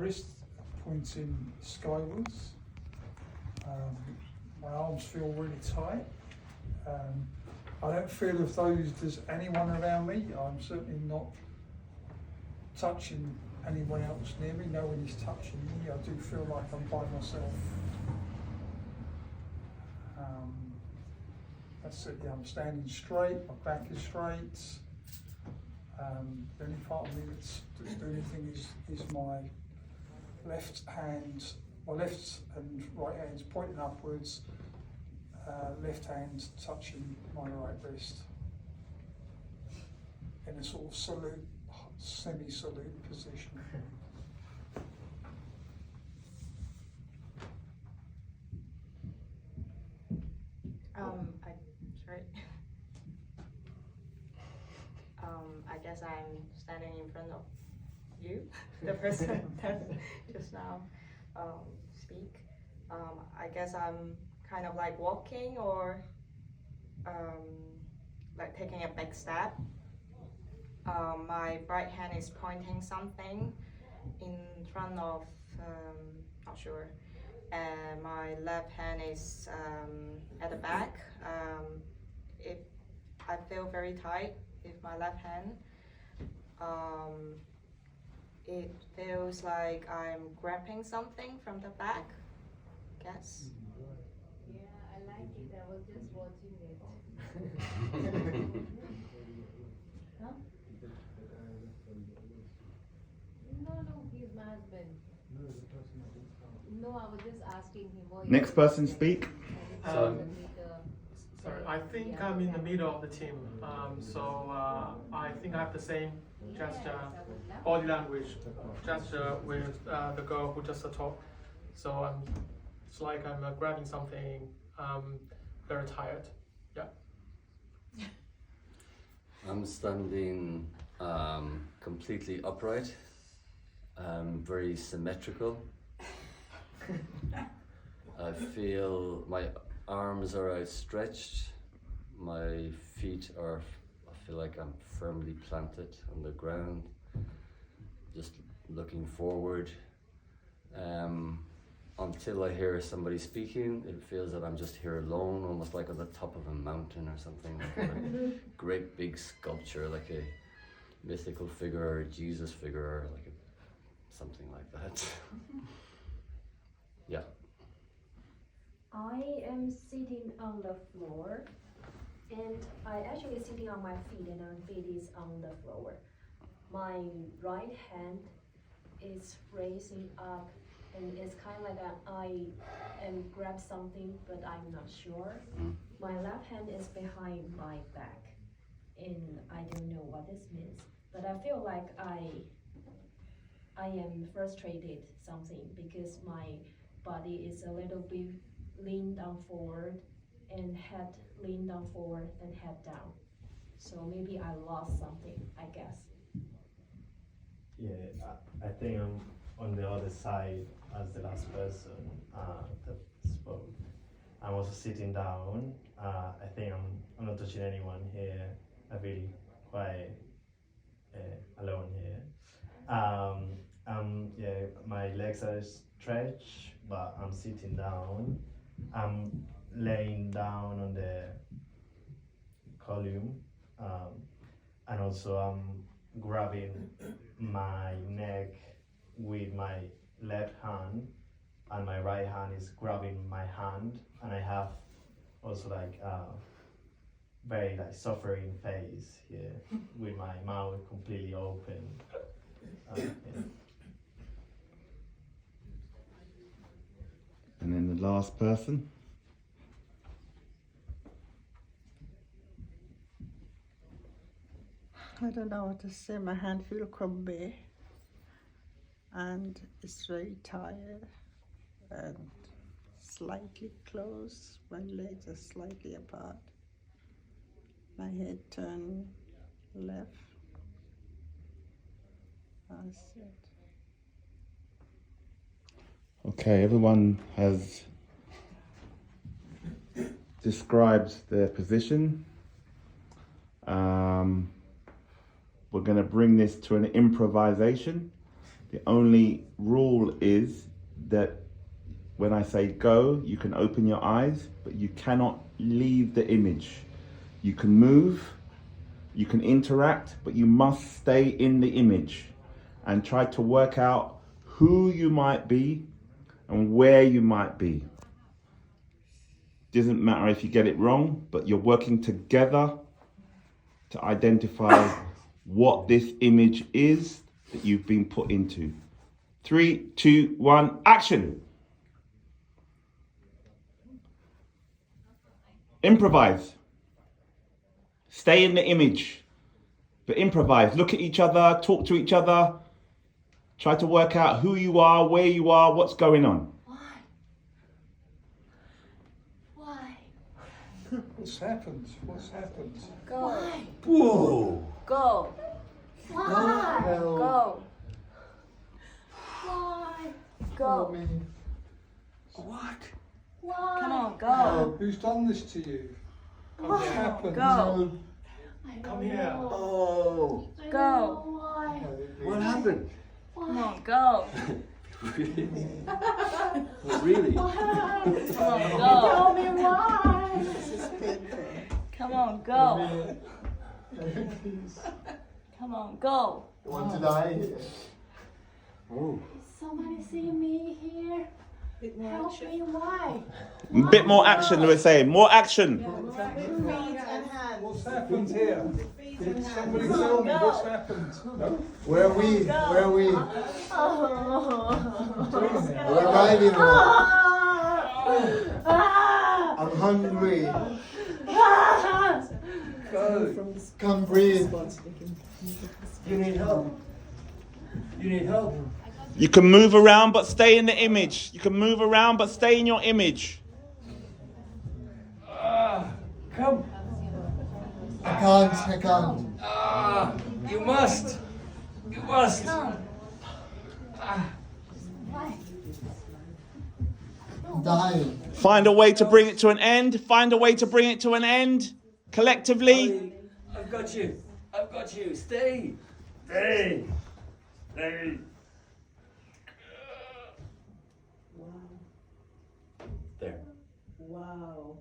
Wrist pointing skywards. My arms feel really tight. I don't feel as though there's anyone around me. I'm certainly not touching anyone else near me. No one is touching me. I do feel like I'm by myself. That's it. Yeah, I'm standing straight. My back is straight. The only part of me that's doing anything is my left hand. My left and right hands pointing upwards. Left hand touching my right wrist in a sort of salute, semi-salute position. I guess I'm standing in front of you, the person that just now speak. I guess I'm kind of like walking or like taking a big step. My right hand is pointing something in front of, not sure, and my left hand is at the back. If I feel very tight with my left hand, it feels like I'm grabbing something from the back, I guess. Yeah, I like it. I was just watching it. Huh? No, he's my husband. No, I was just asking him. Next person speak. Sorry, I think I'm in the middle of the team. I think I have the same gesture, body language gesture with the girl who just talked. So it's like I'm grabbing something. Very tired. Yeah. I'm standing completely upright, very symmetrical. I feel my arms are outstretched, my feet are, I feel like I'm firmly planted on the ground, just looking forward. Until I hear somebody speaking, it feels that I'm just here alone, almost like on the top of a mountain or something, like a great big sculpture, like a mythical figure or a Jesus figure, or like something like that. Yeah. I am sitting on the floor, and I actually sitting on my feet, and my feet is on the floor. My right hand is raising up, and it's kind of like I am grab something, but I'm not sure. My left hand is behind my back, and I don't know what this means, but I feel like I am frustrated something because my body is a little bit lean down forward and head lean down forward and head down. So maybe I lost something, I guess. Yeah, I think I'm on the other side as the last person that spoke. I'm also sitting down. I think I'm not touching anyone here. I feel quite alone here. Yeah, my legs are stretched, but I'm sitting down. I'm laying down on the column, and also I'm grabbing my neck with my left hand, and my right hand is grabbing my hand, and I have also like very like suffering face here with my mouth completely open. Yeah. And then the last person. I don't know what to say. My hand feels crumby and it's very tired and slightly closed. My legs are slightly apart. My head turned left. That's it. Okay, everyone has described their position. We're going to bring this to an improvisation. The only rule is that when I say go, you can open your eyes, but you cannot leave the image. You can move, you can interact, but you must stay in the image and try to work out who you might be and where you might be. Doesn't matter if you get it wrong, but you're working together to identify what this image is that you've been put into. 3, 2, 1, action! Improvise. Stay in the image, but improvise. Look at each other, talk to each other. Try to work out who you are, where you are, what's going on. Why? What's happened? What's happened? Go. Whoa! Go. Why? Go. Why? Go. What? Why? Come on, go. Who's done this to you? Come What's here. happened? Go. Come here. Oh! Go. Why? What happened? Come on, go. Really? Come on, go. Tell me why. Come on, go. Come on, go. You want to die? Oh. Somebody see me here. Help me, why? A bit more action, we're saying. More action. What's happened here? Somebody tell me what's happened. Where are we? Where are we? We're arriving now. I'm hungry. Come breathe. You need help. You need help. You can move around, but stay in the image. You can move around, but stay in your image. Come. I can't. You must. You must. I'm dying. Find a way to bring it to an end. Find a way to bring it to an end. Collectively. I've got you. I've got you. Stay. Stay. Stay. There. Wow.